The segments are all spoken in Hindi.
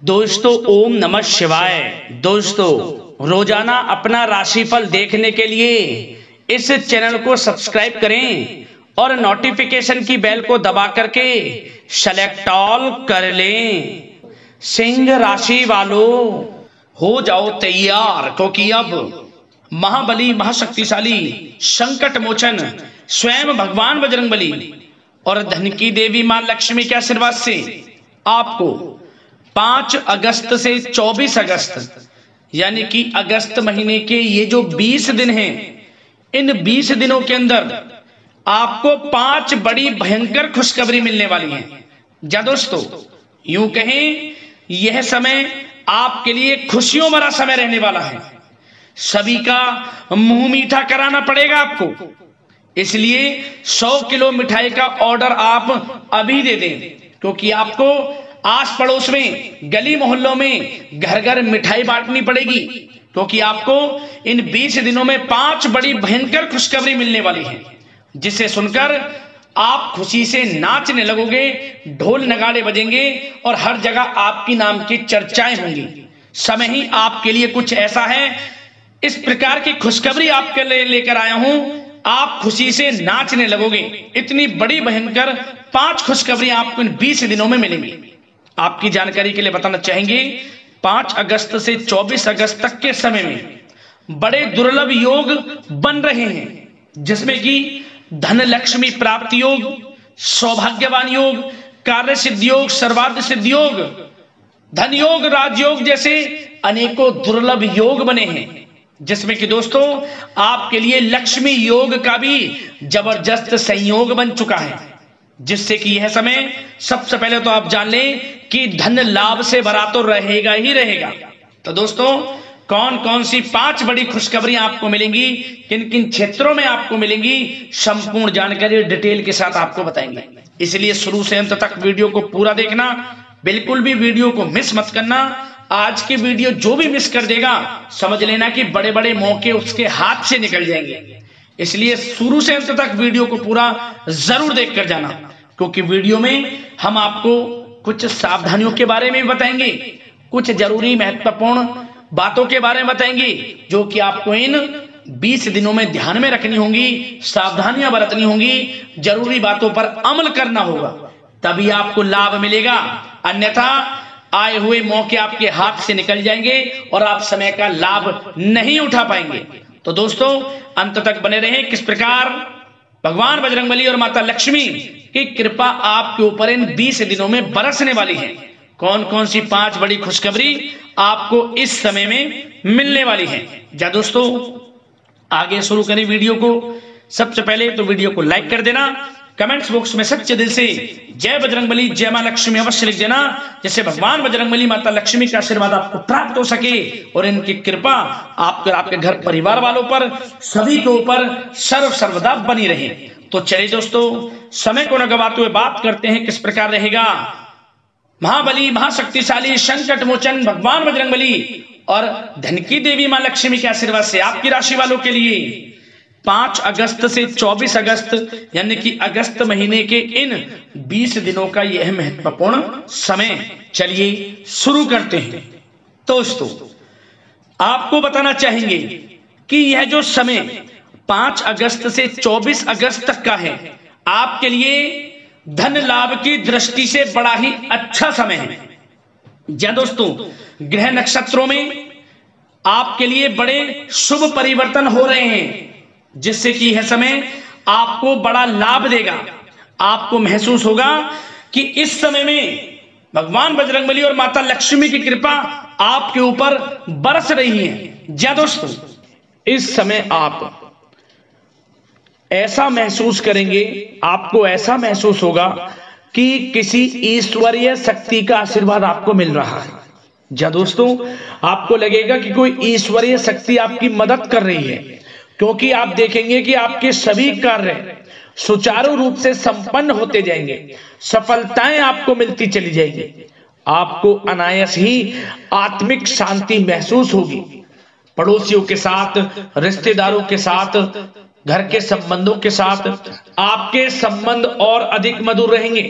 दोस्तों ओम नमः शिवाय। दोस्तों रोजाना अपना राशिफल देखने के लिए इस चैनल को सब्सक्राइब करें और नोटिफिकेशन की बेल को दबा करके सेलेक्ट ऑल कर लें। सिंह राशि वालों हो जाओ तैयार, क्योंकि अब महाबली महाशक्तिशाली संकट मोचन स्वयं भगवान बजरंगबली और धन की देवी मां लक्ष्मी के आशीर्वाद से आपको 5 अगस्त से 24 अगस्त यानी कि अगस्त महीने के ये जो 20 दिन हैं, इन 20 दिनों के अंदर आपको 5 बड़ी भयंकर खुशखबरी मिलने वाली है। जा दोस्तों यूं कहें यह समय आपके लिए खुशियों भरा समय रहने वाला है। सभी का मुंह मीठा कराना पड़ेगा आपको, इसलिए 100 किलो मिठाई का ऑर्डर आप अभी दे दें, क्योंकि आपको आस पड़ोस में गली मोहल्लों में घर घर मिठाई बांटनी पड़ेगी, क्योंकि आपको इन 20 दिनों में 5 बड़ी भयंकर खुशखबरी मिलने वाली है, जिसे सुनकर आप खुशी से नाचने लगोगे, ढोल नगाड़े बजेंगे और हर जगह आपकी नाम की चर्चाएं होंगी। समय ही आपके लिए कुछ ऐसा है, इस प्रकार की खुशखबरी आपके लिए लेकर आया हूं, आप खुशी से नाचने लगोगे। इतनी बड़ी भयंकर 5 खुशखबरी आपको इन 20 दिनों में मिलेंगी। आपकी जानकारी के लिए बताना चाहेंगे 5 अगस्त से 24 अगस्त तक के समय में बड़े दुर्लभ योग बन रहे हैं, जिसमें कि धन लक्ष्मी प्राप्ति योग, सौभाग्यवान योग, कार्य सिद्धि योग, सर्वार्थ सिद्धि योग, धन योग, राजयोग जैसे अनेकों दुर्लभ योग बने हैं, जिसमें कि दोस्तों आपके लिए लक्ष्मी योग का भी जबरदस्त संयोग बन चुका है, जिससे कि यह समय सबसे पहले तो आप जान लें कि धन लाभ से भरा तो रहेगा ही रहेगा। तो दोस्तों कौन कौन सी 5 बड़ी खुशखबरी आपको मिलेंगी, किन किन क्षेत्रों में आपको मिलेंगी, संपूर्ण जानकारी डिटेल के साथ आपको बताएंगे। इसलिए शुरू से अंत तक वीडियो को पूरा देखना, बिल्कुल भी वीडियो को मिस मत करना। आज की वीडियो जो भी मिस कर देगा समझ लेना कि बड़े बड़े मौके उसके हाथ से निकल जाएंगे। इसलिए शुरू से अंत तक वीडियो को पूरा जरूर देख कर जाना, क्योंकि वीडियो में हम आपको कुछ सावधानियों के बारे में बताएंगे, कुछ जरूरी महत्वपूर्ण बातों के बारे में बताएंगे, जो कि आपको इन 20 दिनों में ध्यान में रखनी होंगी, सावधानियां बरतनी होंगी, जरूरी बातों पर अमल करना होगा, तभी आपको लाभ मिलेगा। अन्यथा आए हुए मौके आपके हाथ से निकल जाएंगे और आप समय का लाभ नहीं उठा पाएंगे। तो दोस्तों अंत तक बने रहें। किस प्रकार भगवान बजरंगबली और माता लक्ष्मी की कृपा आपके ऊपर इन 20 दिनों में बरसने वाली है, कौन कौन सी 5 बड़ी खुशखबरी आपको इस समय में मिलने वाली है। जा दोस्तों आगे शुरू करें वीडियो को। सबसे पहले तो वीडियो को लाइक कर देना, कमेंट्स बॉक्स में सच्चे दिल से जय बजरंगबली जय मां लक्ष्मी अवश्य लिख देना, जिससे भगवान बजरंगबली माता लक्ष्मी का आशीर्वाद आपको प्राप्त हो सके और इनकी कृपा आपके आपके घर परिवार वालों पर सभी के ऊपर सर्वदा बनी रहे। तो चलिए दोस्तों समय को न गवाते हुए बात करते हैं किस प्रकार रहेगा महाबली महाशक्तिशाली संकट मोचन भगवान बजरंगबली और धन की देवी मां लक्ष्मी के आशीर्वाद से आपकी राशि वालों के लिए 5 अगस्त से 24 अगस्त यानी कि अगस्त महीने के इन 20 दिनों का यह महत्वपूर्ण समय। चलिए शुरू करते हैं। दोस्तों आपको बताना चाहेंगे कि यह जो समय 5 अगस्त से 24 अगस्त तक का है, आपके लिए धन लाभ की दृष्टि से बड़ा ही अच्छा समय है। या दोस्तों ग्रह नक्षत्रों में आपके लिए बड़े शुभ परिवर्तन हो रहे हैं, जिससे कि यह समय आपको बड़ा लाभ देगा। आपको महसूस होगा कि इस समय में भगवान बजरंगबली और माता लक्ष्मी की कृपा आपके ऊपर बरस रही है। जी दोस्तों इस समय आप ऐसा महसूस करेंगे, आपको ऐसा महसूस होगा कि किसी ईश्वरीय शक्ति का आशीर्वाद आपको मिल रहा है। जी दोस्तों आपको लगेगा कि कोई ईश्वरीय शक्ति आपकी मदद कर रही है, क्योंकि आप देखेंगे कि आपके सभी कार्य सुचारू रूप से संपन्न होते जाएंगे, सफलताएं आपको मिलती चली जाएगी, आपको अनायास ही आत्मिक शांति महसूस होगी। पड़ोसियों के साथ, रिश्तेदारों के साथ, घर के संबंधों के साथ आपके संबंध और अधिक मधुर रहेंगे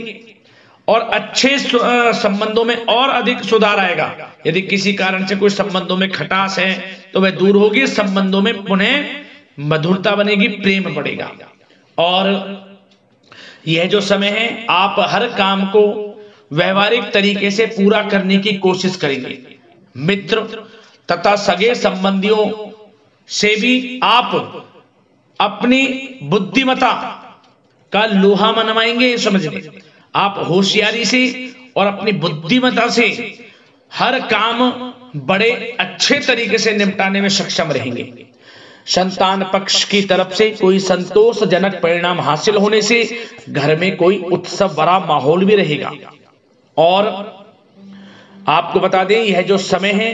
और अच्छे संबंधों में और अधिक सुधार आएगा। यदि किसी कारण से कोई संबंधों में खटास है तो वह दूर होगी, संबंधों में पुनः मधुरता बनेगी, प्रेम बढ़ेगा। और यह जो समय है आप हर काम को व्यवहारिक तरीके से पूरा करने की कोशिश करेंगे। मित्र तथा सगे संबंधियों से भी आप अपनी बुद्धिमत्ता का लोहा मनवाएंगे। समझिए, आप होशियारी से और अपनी बुद्धिमत्ता से हर काम बड़े अच्छे तरीके से निपटाने में सक्षम रहेंगे। संतान पक्ष की तरफ से कोई संतोषजनक परिणाम हासिल होने से घर में कोई उत्सव भरा माहौल भी रहेगा। और आपको बता दें, यह जो समय है,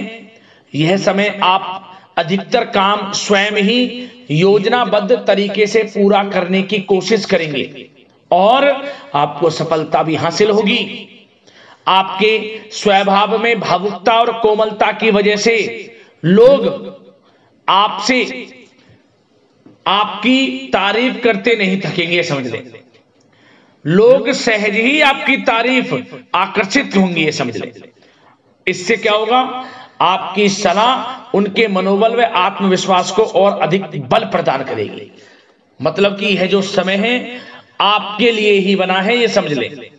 यह समय आप अधिकतर काम स्वयं ही योजनाबद्ध तरीके से पूरा करने की कोशिश करेंगे और आपको सफलता भी हासिल होगी। आपके स्वभाव में भावुकता और कोमलता की वजह से लोग आपसे आपकी तारीफ करते नहीं थकेंगे। समझ लें, लोग सहज ही आपकी तारीफ आकर्षित होंगी, ये समझ लें। इससे क्या होगा, आपकी सलाह उनके मनोबल व आत्मविश्वास को और अधिक बल प्रदान करेगी। मतलब कि यह जो समय है आपके लिए ही बना है, ये समझ लें।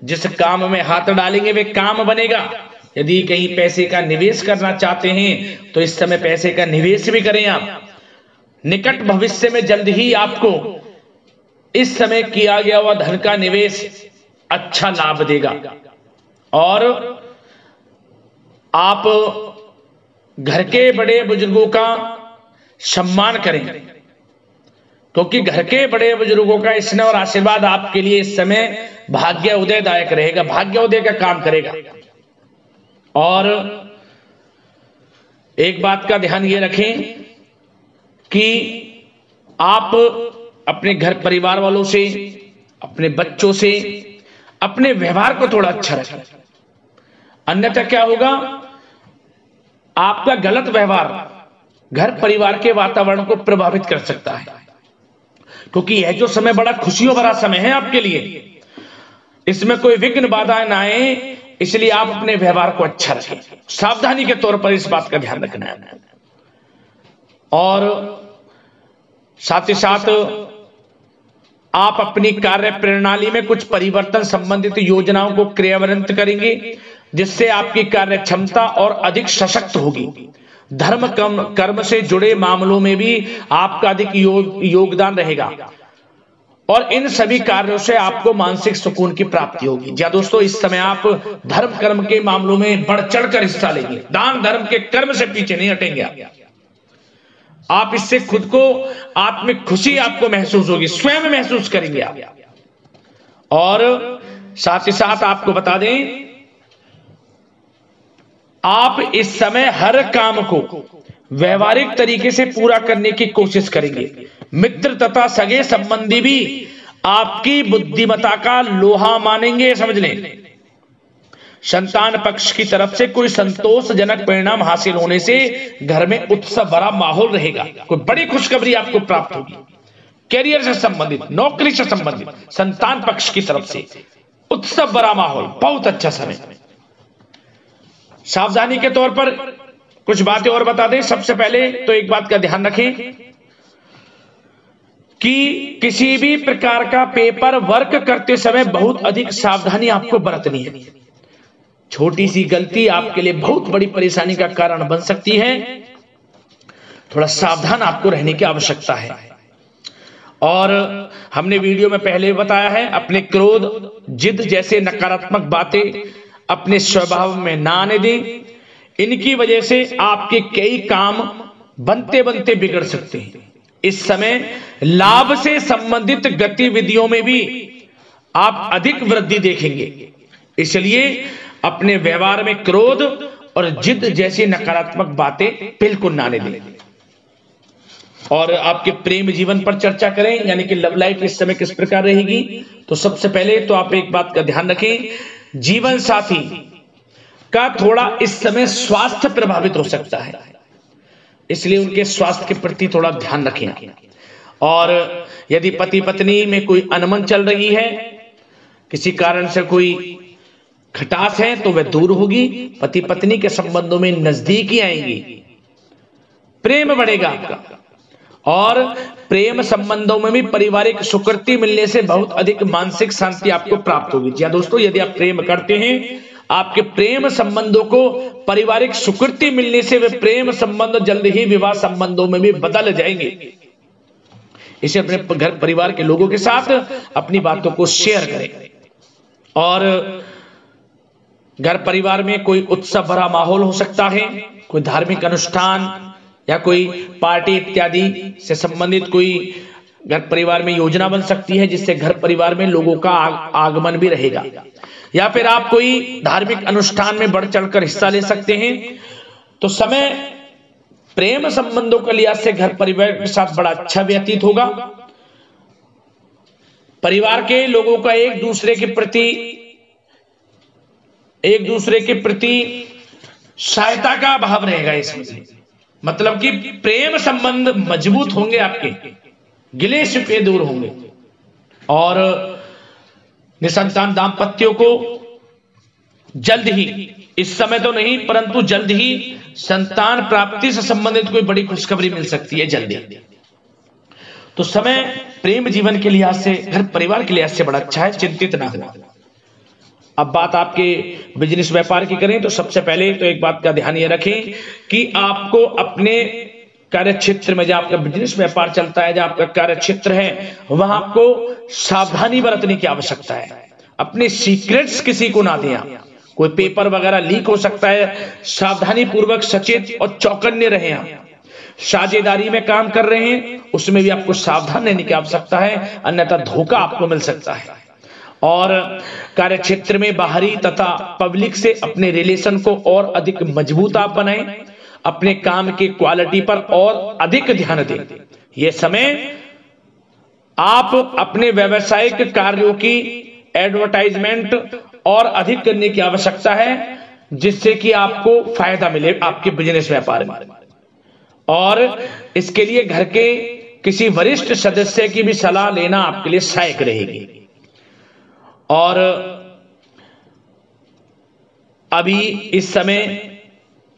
जिस काम में हाथ डालेंगे वे काम बनेगा। यदि कहीं पैसे का निवेश करना चाहते हैं तो इस समय पैसे का निवेश भी करें आप। निकट भविष्य में जल्द ही आपको इस समय किया गया हुआ धन का निवेश अच्छा लाभ देगा। और आप घर के बड़े बुजुर्गों का सम्मान करें, क्योंकि घर के बड़े बुजुर्गों का स्नेह और आशीर्वाद आपके लिए इस समय भाग्य उदयदायक रहेगा, भाग्य उदय का काम करेगा। और एक बात का ध्यान ये रखें कि आप अपने घर परिवार वालों से, अपने बच्चों से अपने व्यवहार को थोड़ा अच्छा रखें। अन्यथा क्या होगा, आपका गलत व्यवहार घर परिवार के वातावरण को प्रभावित कर सकता है। क्योंकि यह जो समय बड़ा खुशियों भरा समय है आपके लिए, इसमें कोई विघ्न बाधाएं ना आए, इसलिए आप अपने व्यवहार को अच्छा रखें। सावधानी के तौर पर इस बात का ध्यान रखना है। और साथ ही साथ आप अपनी कार्य प्रणाली में कुछ परिवर्तन संबंधित योजनाओं को क्रियान्वित करेंगे, जिससे आपकी कार्य क्षमता और अधिक सशक्त होगी। धर्म कर्म से जुड़े मामलों में भी आपका अधिक योगदान रहेगा और इन सभी कार्यों से आपको मानसिक सुकून की प्राप्ति होगी। जी दोस्तों, इस समय आप धर्म कर्म के मामलों में बढ़ चढ़कर हिस्सा लेंगे। दान धर्म के कर्म से पीछे नहीं हटेंगे आप। इससे खुद को आत्मिक खुशी आपको महसूस होगी, स्वयं महसूस करेंगे आप। और साथ ही साथ आपको बता दें, आप इस समय हर काम को व्यवहारिक तरीके से पूरा करने की कोशिश करेंगे। मित्र तथा सगे संबंधी भी आपकी बुद्धिमत्ता का लोहा मानेंगे। समझ लें, संतान पक्ष की तरफ से कोई संतोषजनक परिणाम हासिल होने से घर में उत्सव भरा माहौल रहेगा। कोई बड़ी खुशखबरी आपको प्राप्त होगी। कैरियर से संबंधित, नौकरी से संबंधित, संतान पक्ष की तरफ से उत्सव भरा माहौल, बहुत अच्छा समय। सावधानी के तौर पर कुछ बातें और बता दें। सबसे पहले तो एक बात का ध्यान रखें कि किसी भी प्रकार का पेपर वर्क करते समय बहुत अधिक सावधानी आपको बरतनी है। छोटी सी गलती आपके लिए बहुत बड़ी परेशानी का कारण बन सकती है। थोड़ा सावधान आपको रहने की आवश्यकता है। और हमने वीडियो में पहले बताया है, अपने क्रोध, जिद जैसे नकारात्मक बातें अपने स्वभाव में ना आने दें। इनकी वजह से आपके कई काम बनते बनते बिगड़ सकते हैं। इस समय लाभ से संबंधित गतिविधियों में भी आप अधिक वृद्धि देखेंगे। इसलिए अपने व्यवहार में क्रोध और जिद जैसी नकारात्मक बातें बिल्कुल ना आने दें। और आपके प्रेम जीवन पर चर्चा करें, यानी कि लव लाइफ इस समय किस प्रकार रहेगी। तो सबसे पहले तो आप एक बात का ध्यान रखें, जीवन साथी का थोड़ा इस समय स्वास्थ्य प्रभावित हो सकता है, इसलिए उनके स्वास्थ्य के प्रति थोड़ा ध्यान रखें। और यदि पति पत्नी में कोई अनबन चल रही है किसी कारण से कोई खटास है तो वह दूर होगी। पति पत्नी के संबंधों में नजदीकी आएंगी, प्रेम बढ़ेगा आपका, और प्रेम संबंधों में भी पारिवारिक स्वीकृति मिलने से बहुत अधिक मानसिक शांति आपको प्राप्त होगी। जी दोस्तों, यदि आप प्रेम करते हैं, आपके प्रेम संबंधों को पारिवारिक स्वीकृति मिलने से वे प्रेम संबंध जल्द ही विवाह संबंधों में भी बदल जाएंगे। इसे अपने घर परिवार के लोगों के साथ अपनी बातों को शेयर करें। और घर परिवार में कोई उत्सव भरा माहौल हो सकता है, कोई धार्मिक अनुष्ठान या कोई पार्टी इत्यादि से संबंधित कोई घर परिवार में योजना बन सकती है, जिससे घर परिवार में लोगों का आगमन भी रहेगा। या फिर आप कोई धार्मिक अनुष्ठान में बढ़ चढ़कर हिस्सा ले सकते हैं। तो समय प्रेम संबंधों के लिहाज से घर परिवार के साथ बड़ा अच्छा व्यतीत होगा। परिवार के लोगों का एक दूसरे के प्रति सहायता का भाव रहेगा इसमें, मतलब कि प्रेम संबंध मजबूत होंगे, आपके गिले शिकवे दूर होंगे। और निसंतान दाम्पत्यों को जल्द ही, इस समय तो नहीं परंतु जल्द ही संतान प्राप्ति से संबंधित कोई बड़ी खुशखबरी मिल सकती है जल्दी। तो समय प्रेम जीवन के लिहाज से, घर परिवार के लिहाज से बड़ा अच्छा है, चिंतित ना हो। अब बात आपके बिजनेस व्यापार की करें तो सबसे पहले तो एक बात का ध्यान ये रखें कि आपको अपने कार्य क्षेत्र में, जहां आपका बिजनेस व्यापार चलता है, जहां आपका कार्य क्षेत्र है, वहां आपको सावधानी बरतने की आवश्यकता है। अपने सीक्रेट्स किसी को ना दें। कोई पेपर वगैरह लीक हो सकता है, सावधानी पूर्वक सचेत और चौकन्ने रहें। आप साझेदारी में काम कर रहे हैं, उसमें भी आपको सावधान रहने की आवश्यकता है, अन्यथा धोखा आपको मिल सकता है। और कार्य क्षेत्र में बाहरी तथा पब्लिक से अपने रिलेशन को और अधिक मजबूत आप बनाएं। अपने काम की क्वालिटी पर और अधिक ध्यान दें। यह समय आप अपने व्यावसायिक कार्यों की एडवर्टाइजमेंट और अधिक करने की आवश्यकता है, जिससे कि आपको फायदा मिले आपके बिजनेस व्यापार में। और इसके लिए घर के किसी वरिष्ठ सदस्य की भी सलाह लेना आपके लिए सहायक रहेगी। और अभी इस समय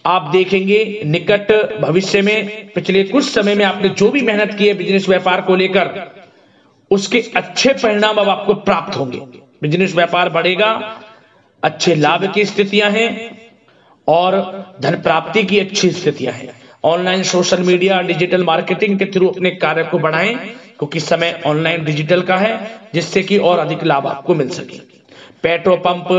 आप देखेंगे, निकट भविष्य में, पिछले कुछ समय में आपने जो भी मेहनत की है बिजनेस व्यापार को लेकर, उसके अच्छे परिणाम अब आपको प्राप्त होंगे। बिजनेस व्यापार बढ़ेगा, अच्छे लाभ की स्थितियां हैं और धन प्राप्ति की अच्छी स्थितियां हैं। Online social media digital marketing के थ्रू अपने कार्य को बढ़ाएं, क्योंकि समय ऑनलाइन डिजिटल का है, जिससे कि और अधिक लाभ आपको मिल सके। पेट्रोल पंप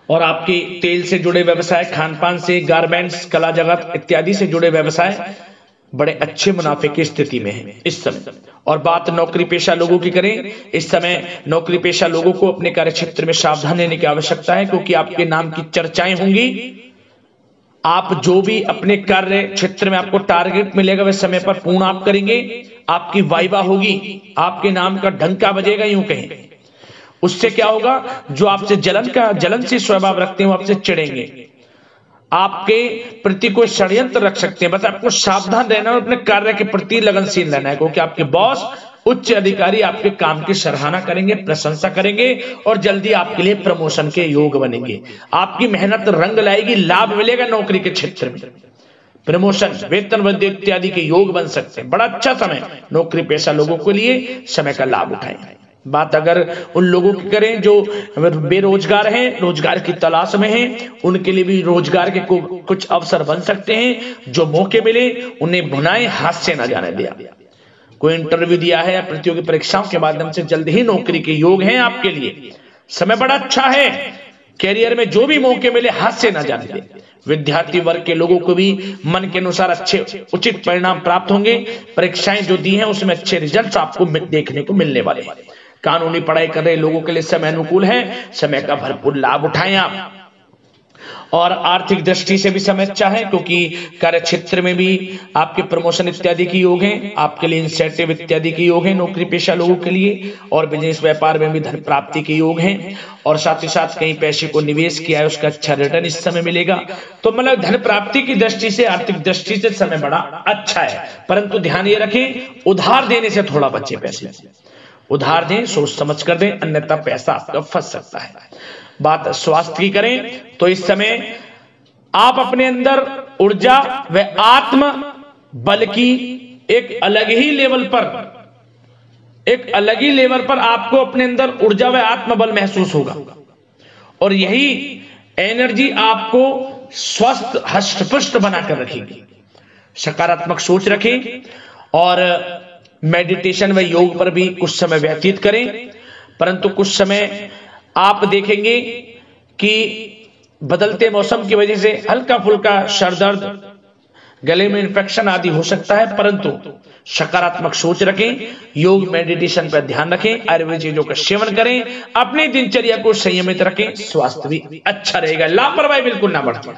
और आपके तेल से जुड़े व्यवसाय, खान पान से, गारमेंट्स, कला जगत इत्यादि से जुड़े व्यवसाय बड़े अच्छे मुनाफे की स्थिति में है इस समय। और बात नौकरी पेशा लोगों की करें, इस समय नौकरी पेशा लोगों को अपने कार्य क्षेत्र में सावधान रहने की आवश्यकता है, क्योंकि आपके नाम की चर्चाएं होंगी। आप जो भी अपने कार्य क्षेत्र में आपको टारगेट मिलेगा वह समय पर पूर्ण आप करेंगे। आपकी वाइवा होगी, आपके नाम का डंका बजेगा, यूं कहें। उससे क्या होगा, जो आपसे जलनशील स्वभाव रखते हैं वो आपसे चिढ़ेंगे, आपके प्रति कोई षड्यंत्र रख सकते हैं। बस आपको सावधान रहना और अपने कार्य के प्रति लगनशील रहना है, क्योंकि आपके बॉस, उच्च अधिकारी आपके काम की सराहना करेंगे, प्रशंसा करेंगे और जल्दी आपके लिए प्रमोशन के योग बनेंगे। आपकी मेहनत रंग लाएगी, लाभ मिलेगा नौकरी के क्षेत्र में, प्रमोशन, वेतन वृद्धि इत्यादि के योग बन सकते हैं। बड़ा अच्छा समय नौकरी पेशा लोगों के लिए, समय का लाभ उठाएं। बात अगर उन लोगों की करें जो बेरोजगार हैं, रोजगार की तलाश में हैं, उनके लिए भी रोजगार के कुछ अवसर बन सकते हैं। जो मौके मिले उन्हें भुनाएं, हाथ से ना जाने दिया। कोई इंटरव्यू दिया है या प्रतियोगी परीक्षाओं के माध्यम से जल्द ही नौकरी के योग हैं आपके लिए। समय बड़ा अच्छा है, कैरियर में जो भी मौके मिले हाथ से ना जाने दें। विद्यार्थी वर्ग के लोगों को भी मन के अनुसार अच्छे उचित परिणाम प्राप्त होंगे। परीक्षाएं जो दी हैं उसमें अच्छे रिजल्ट आपको देखने को मिलने वाले हैं। कानूनी पढ़ाई कर रहे लोगों के लिए समय अनुकूल है, समय का भरपूर लाभ उठाएं आप। और आर्थिक दृष्टि से भी समय अच्छा है, क्योंकि कार्य क्षेत्र में भी आपके प्रमोशन इत्यादि की योग हैं, आपके लिए इंसेंटिव इत्यादि की योग हैं नौकरी पेशा लोगों के लिए। और बिजनेस व्यापार में भी धन प्राप्ति के योग हैं, और साथ ही साथ कहीं पैसे को निवेश किया है उसका अच्छा रिटर्न इस समय मिलेगा। तो मतलब धन प्राप्ति की दृष्टि से, आर्थिक दृष्टि से समय बड़ा अच्छा है। परंतु ध्यान ये रखें, उधार देने से थोड़ा बचे पैसे। उधार दें, सोच समझ कर दें, अन्यथा पैसा आपका फंस सकता है। बात स्वास्थ्य की करें तो इस समय आप अपने अंदर ऊर्जा व आत्म बल की एक अलग ही लेवल पर आपको अपने अंदर ऊर्जा व आत्मबल महसूस होगा और यही एनर्जी आपको स्वस्थ हष्ट-पुष्ट बनाकर रखेगी। सकारात्मक सोच रखें और मेडिटेशन व योग पर भी कुछ समय व्यतीत करें, परंतु कुछ समय आप देखेंगे कि बदलते मौसम की वजह से हल्का फुल्का सर दर्द, गले में इन्फेक्शन आदि हो सकता है, परंतु सकारात्मक सोच रखें, योग मेडिटेशन पर ध्यान रखें, आयुर्वेद चीजों का सेवन करें, अपनी दिनचर्या को संयमित रखें, स्वास्थ्य भी अच्छा रहेगा। लापरवाही बिल्कुल ना बरतें।